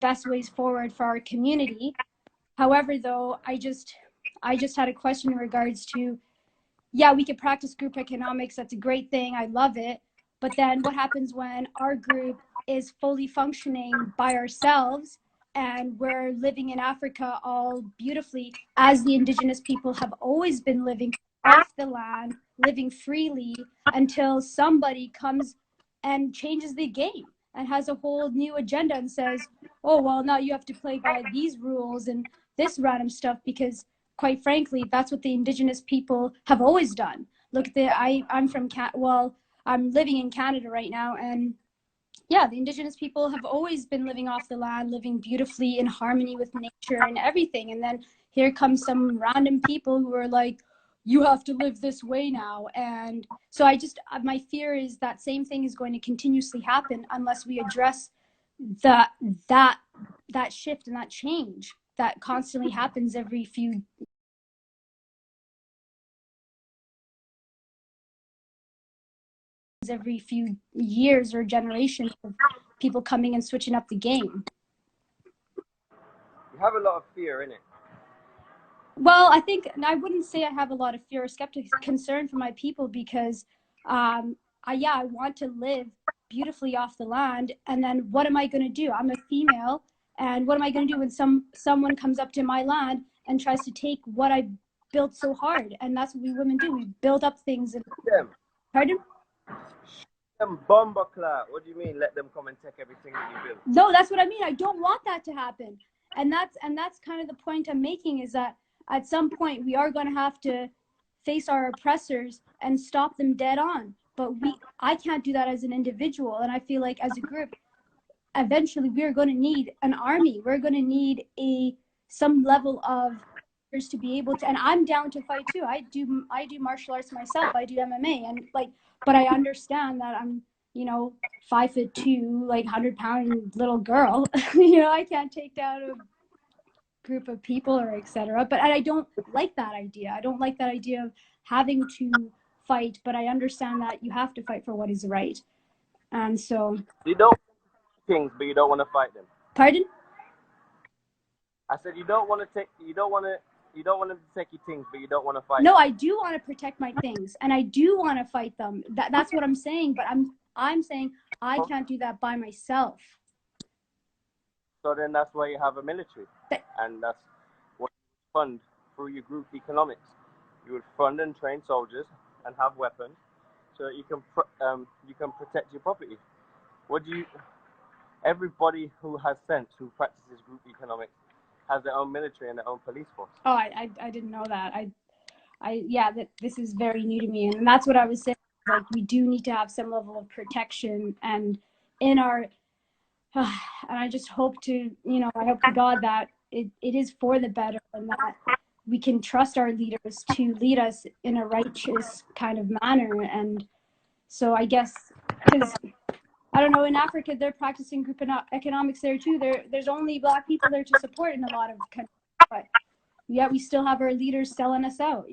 best ways forward for our community. However, though, I just had a question in regards to, yeah, we could practice group economics. That's a great thing. I love it. But then what happens when our group is fully functioning by ourselves and we're living in Africa all beautifully as the indigenous people have always been living off the land, living freely, until somebody comes and changes the game and has a whole new agenda and says, oh, well, now you have to play by these rules and this random stuff, because quite frankly, that's what the indigenous people have always done. Look, I'm from I'm living in Canada right now, and yeah, the indigenous people have always been living off the land, living beautifully in harmony with nature and everything. And then here comes some random people who are like, you have to live this way now. And so my fear is that same thing is going to continuously happen unless we address that shift and that change that constantly happens every few years or generations of people coming and switching up the game. You have a lot of fear in it. Well, I wouldn't say I have a lot of fear or concern for my people, because I want to live beautifully off the land. And then what am I going to do? I'm a female, and what am I going to do when someone comes up to my land and tries to take what I built so hard? And that's what we women do. We build up things. Pardon? Them bomber clout. What do you mean? Let them come and take everything that you build? No, that's what I mean. I don't want that to happen. And that's kind of the point I'm making, is that at some point we are going to have to face our oppressors and stop them dead on. But I can't do that as an individual. And I feel like as a group, eventually we're going to need an army. We're going to need some level of to be able to, and I'm down to fight too. I do martial arts myself. I do MMA, and but I understand that I'm 5'2", 100-pound little girl. I can't take down a group of people or etc. But I don't like that idea. I don't like that idea of having to fight, but I understand that you have to fight for what is right. And so you don't things, but you don't want to fight them. Pardon? I said you don't want them to take your things, but you don't want to fight them. No, I do want to protect my things, and I do want to fight them. That's what I'm saying, but I'm saying I can't do that by myself. So then that's why you have a military. And that's what you fund through your group economics. You would fund and train soldiers and have weapons so that you can protect your property. Everybody who has sense, who practices group economics, has their own military and their own police force. Oh, I didn't know that. This is very new to me, and that's what I was saying. Like, we do need to have some level of protection, and in our, and I just hope to, I hope to God that it is for the better, and that we can trust our leaders to lead us in a righteous kind of manner. And so I guess, because I don't know, in Africa, they're practicing group economics there too. There's only Black people there to support in a lot of countries, but yet we still have our leaders selling us out,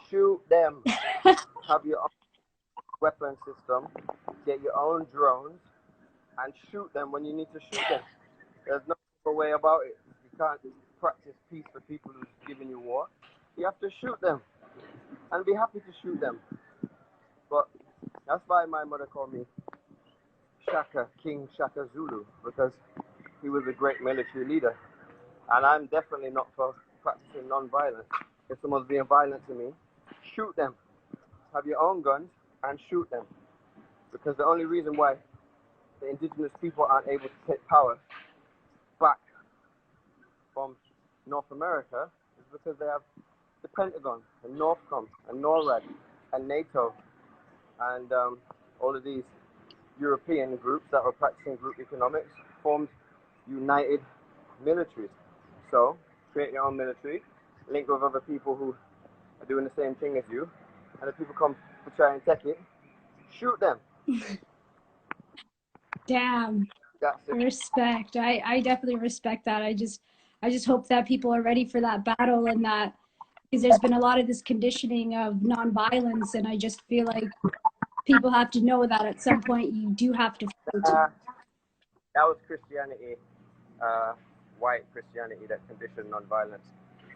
Shoot them. Have your own weapon system, get your own drones, and shoot them when you need to shoot them. There's no other way about it. You can't practice peace for people who's giving you war. You have to shoot them, and be happy to shoot them. But that's why my mother called me Chaka, King Chaka Zulu, because he was a great military leader. And I'm definitely not for practicing non-violence. If someone's being violent to me, shoot them. Have your own guns and shoot them. Because the only reason why the indigenous people aren't able to take power back from North America is because they have the Pentagon and Northcom and NORAD and NATO and all of these European groups that are practicing group economics formed united militaries. So create your own military, link with other people who are doing the same thing as you, and if people come to try and take it, shoot them. Damn. Respect. I definitely respect that. I just hope that people are ready for that battle, and that, because there's been a lot of this conditioning of nonviolence, and I just feel like people have to know that at some point you do have to fight. that was Christianity, white Christianity that conditioned nonviolence.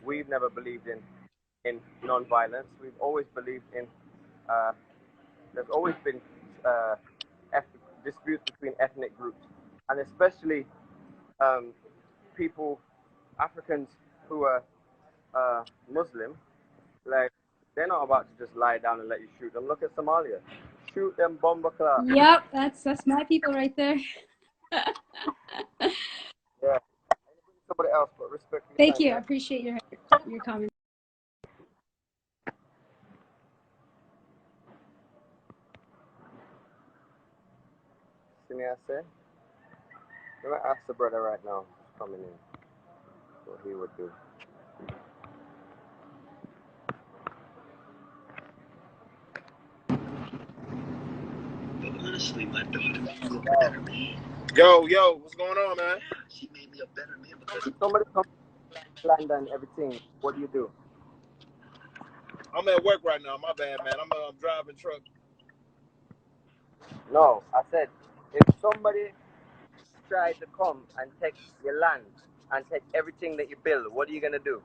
We've never believed in nonviolence. We've always believed in there's always been disputes between ethnic groups, and especially people, Africans who are Muslim. Like, they're not about to just lie down and let you shoot them. Look at Somalia. Shoot them bomber class. Yep, that's my people right there. Yeah. Somebody else, but respect. Thank you. I appreciate your comment. See me, I say? I'm going to ask the brother right now, coming in, what he would do. Honestly, my daughter made me a better man. Yo, what's going on, man? She made me a better man because somebody comes to land and everything. What do you do? I'm at work right now. My bad, man. I'm driving truck. No, I said if somebody tried to come and take your land and take everything that you build, what are you gonna do?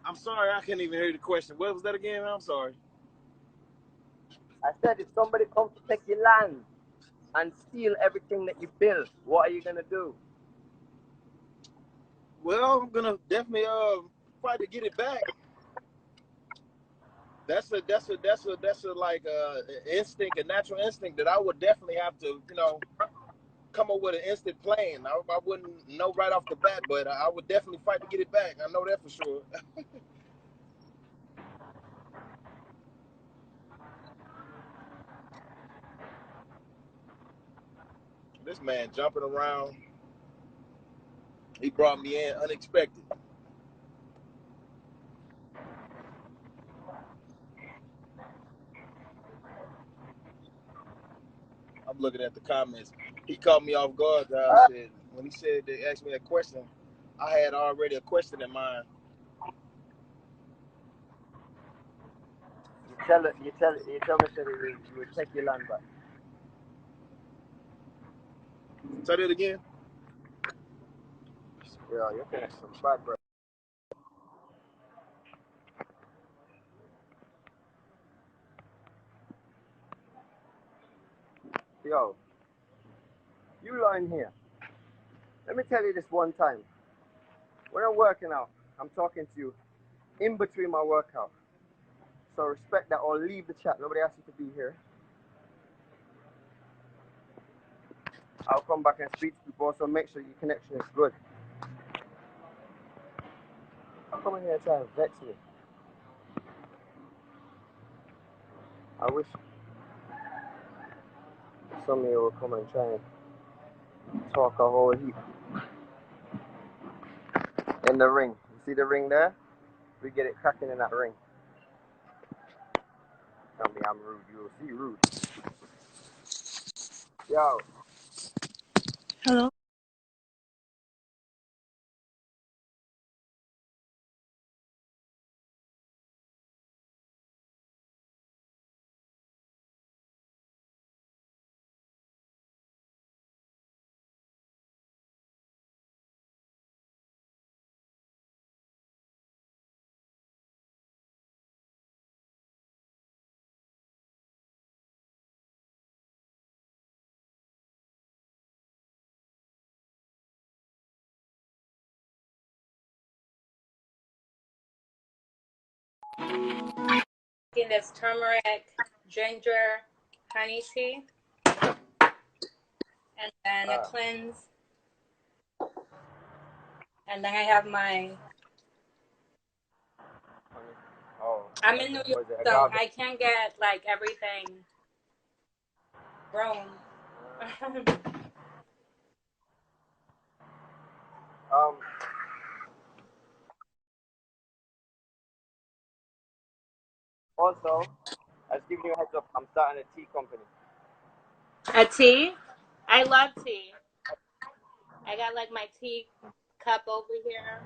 I'm sorry, I can't even hear the question. What was that again? I'm sorry. I said if somebody comes to take your land and steal everything that you build, what are you gonna do? Well, I'm gonna definitely fight to get it back. That's a like instinct, a natural instinct that I would definitely have to, come up with an instant plan. I wouldn't know right off the bat, but I would definitely fight to get it back. I know that for sure. This man jumping around. He brought me in unexpected. I'm looking at the comments. He caught me off guard. When he said they asked me a question, I had already a question in mind. You tell me that you would take your land back. Say that again. Yeah, you're some bad, bro. Yo, you lying here. Let me tell you this one time. When I'm working out, I'm talking to you in between my workout. So respect that or leave the chat. Nobody asked you to be here. I'll come back and speak to people, so make sure your connection is good. I'll come in here and try and vex me. I wish some of you will come and try and talk a whole heap. In the ring. You see the ring there? We get it cracking in that ring. Tell me I'm rude. You will see rude. Yo. Hello. This turmeric, ginger, honey tea, and then a cleanse. And then I have my. I'm in New York, so I can't get like everything grown. Also, I was giving you a heads up. I'm starting a tea company. A tea? I love tea. I got like my tea cup over here.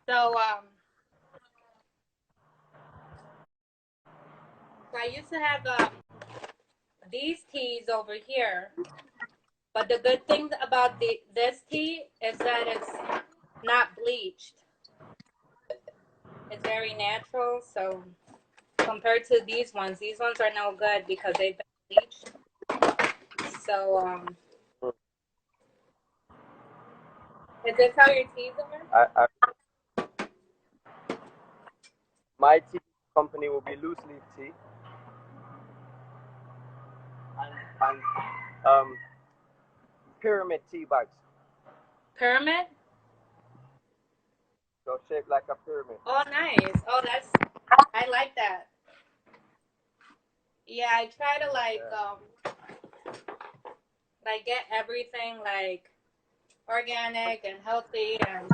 So I used to have these teas over here. But the good thing about this tea is that it's not bleached. It's very natural. So compared to these ones are no good because they've been bleached. So is this how your teas are? My tea company will be loose leaf tea and pyramid tea bags. Pyramid? So shaped like a pyramid. Oh, nice. Oh, I like that. Yeah, I try to like get everything like organic and healthy and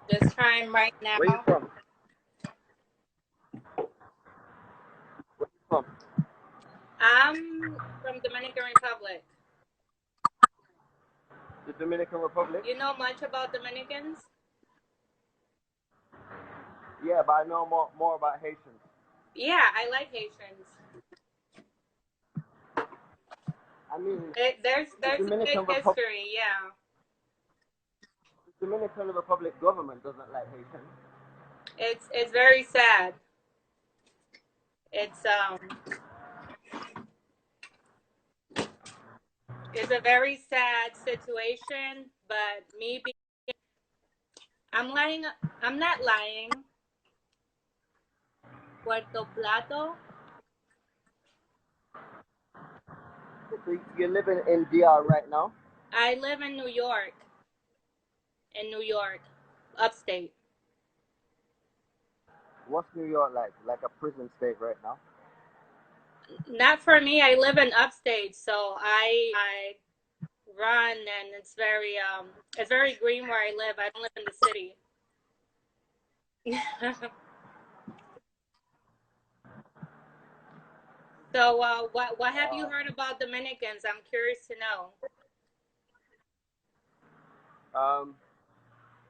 just trying right now. Where you from? Where you from? I'm from Dominican Republic. The Dominican Republic? You know much about Dominicans? Yeah, but I know more about Haitians. Yeah, I like Haitians. I mean, there's a big history, yeah. The Dominican Republic government doesn't like Haitians. It's very sad. It's a very sad situation, but I'm not lying. Puerto Plato. So you're living in DR right now? I live in New York. Upstate. What's New York like? Like a prison state right now? Not for me. I live in upstate, so I run, and it's very green where I live. I don't live in the city. So what have you heard about Dominicans? I'm curious to know.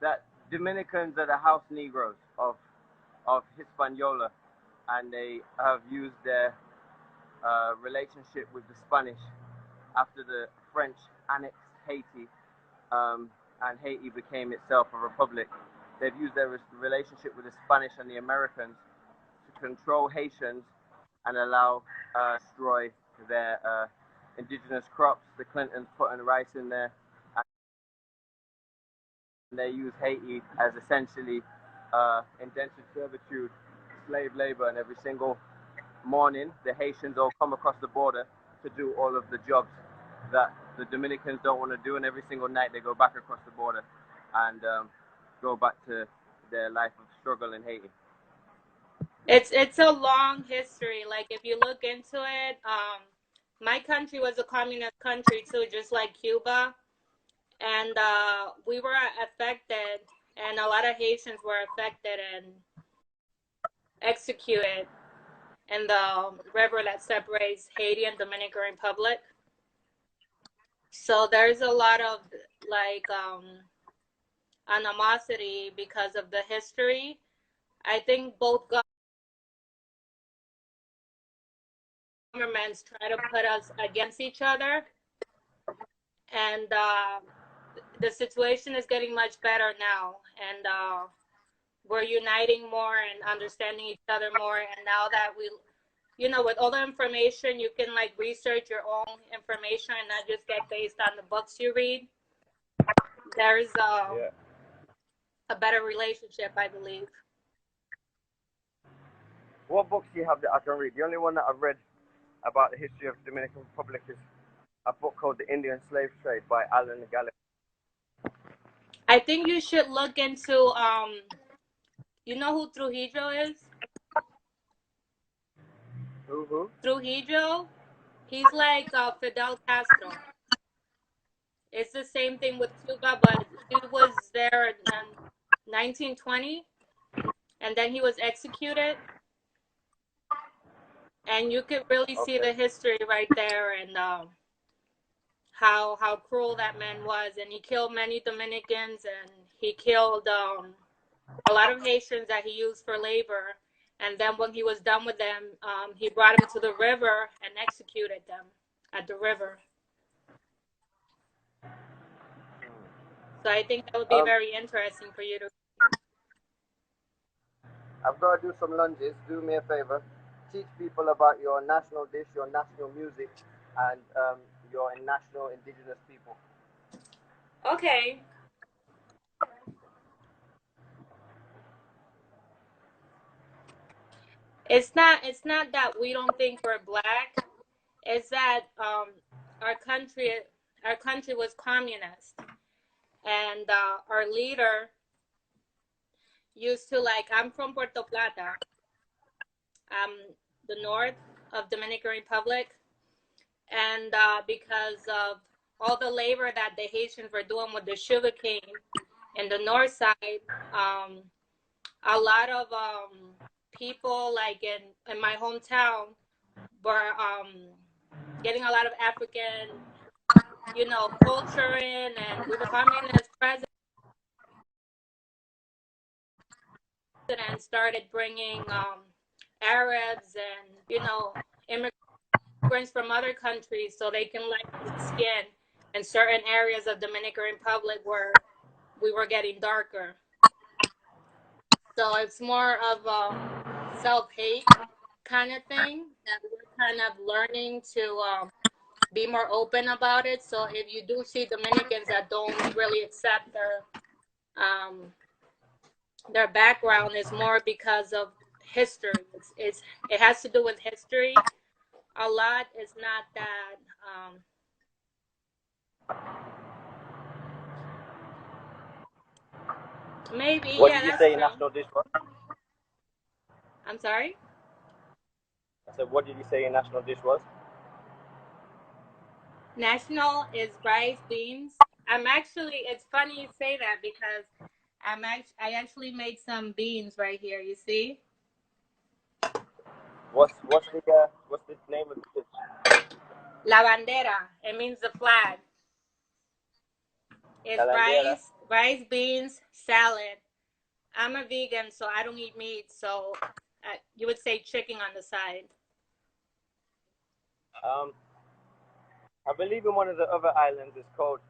That Dominicans are the house Negroes of Hispaniola, and they have used their relationship with the Spanish after the French annexed Haiti, and Haiti became itself a republic. They've used their relationship with the Spanish and the Americans to control Haitians and allow destroy their indigenous crops. The Clintons putting rice in there. And they use Haiti as essentially indentured servitude, slave labor, and every single morning the Haitians all come across the border to do all of the jobs that the Dominicans don't want to do, and every single night they go back across the border and go back to their life of struggle in Haiti. It's a long history. Like if you look into it, my country was a communist country too, just like Cuba, and we were affected, and a lot of Haitians were affected and executed in the river that separates Haiti and Dominican Republic. So there's a lot of like animosity because of the history. I think both governments try to put us against each other, and the situation is getting much better now, and we're uniting more and understanding each other more. And now that we, with all the information, you can like research your own information and not just get based on the books you read. There's a better relationship, I believe. What books do you have that I can read? The only one that I've read about the history of the Dominican Republic is a book called The Indian Slave Trade by Alan Gallagher. I think you should look into, you know who Trujillo is? Who? Trujillo? He's like Fidel Castro. It's the same thing with Cuba, but he was there in 1920, and then he was executed. And you could really see the history right there, and how cruel that man was. And he killed many Dominicans, and he killed a lot of Haitians that he used for labor. And then when he was done with them, he brought them to the river and executed them at the river. So I think that would be very interesting for you to. I've got to do some lunges. Do me a favor. Teach people about your national dish, your national music, and your national indigenous people. Okay. It's not that we don't think we're black. It's that our country was communist, and our leader used to, like, I'm from Puerto Plata, the north of Dominican Republic, and because of all the labor that the Haitians were doing with the sugarcane in the north side, a lot of people, like in my hometown, were getting a lot of African, culture in, and we were communist president started bringing Arabs and immigrants from other countries so they can lighten the skin in certain areas of Dominican Republic where we were getting darker. So it's more of a self-hate kind of thing that we're kind of learning to be more open about it. So if you do see Dominicans that don't really accept their background, is more because of history. It has to do with history a lot. It's not that maybe. What Yeah, did you that's say true. your national dish was? I'm sorry? I said, what did you say your national dish was? National is rice, beans. It's funny you say that because I actually made some beans right here, you see? What's the name of the dish? La bandera. It means the flag. It's rice, beans, salad. I'm a vegan, so I don't eat meat, so you would say chicken on the side. I believe in one of the other islands it's called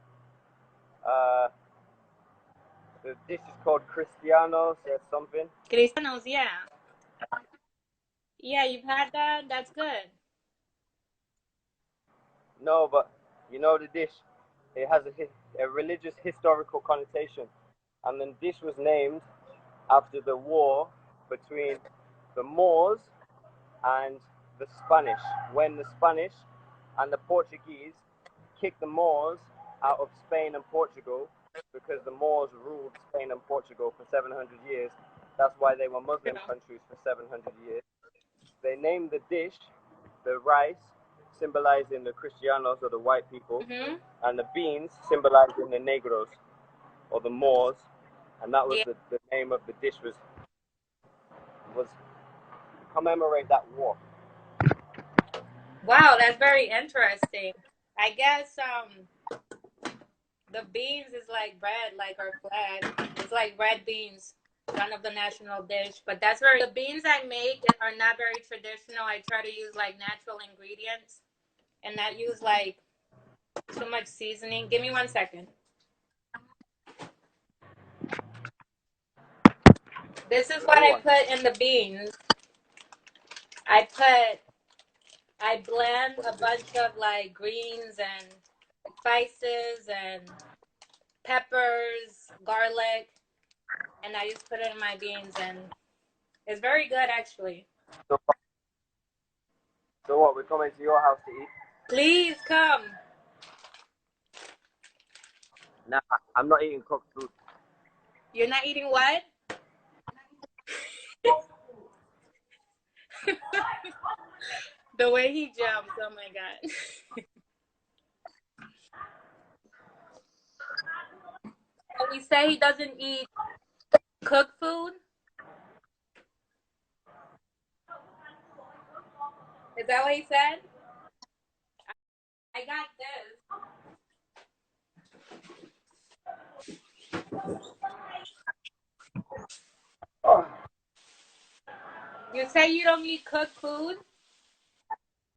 the dish is called Cristianos or something. Cristianos, yeah. Yeah, you've had that? That's good. No, but you know the dish. It has a religious historical connotation, and the dish was named after the war between the Moors and the Spanish. When the Spanish and the Portuguese kicked the Moors out of Spain and Portugal, because the Moors ruled Spain and Portugal for 700 years. That's why they were Muslim countries for 700 years. They named the dish, the rice, symbolizing the Cristianos or the white people, and the beans symbolizing the Negros or the Moors, and that was the name of the dish was commemorate that war. Wow, that's very interesting. I guess the beans is like bread, like our flag. It's like red beans, one of the national dish. But the beans I make are not very traditional. I try to use like natural ingredients and not use like too much seasoning. Give me 1 second. This is what I put in the beans. I blend a bunch of like greens and spices and peppers, garlic, and I just put it in my beans, and it's very good actually. So what, we're coming to your house to eat? Please come. Nah, I'm not eating cooked food. You're not eating what? The way he jumps, oh my god. So he say he doesn't eat cooked food? Is that what he said? I got this. You say you don't eat cooked food?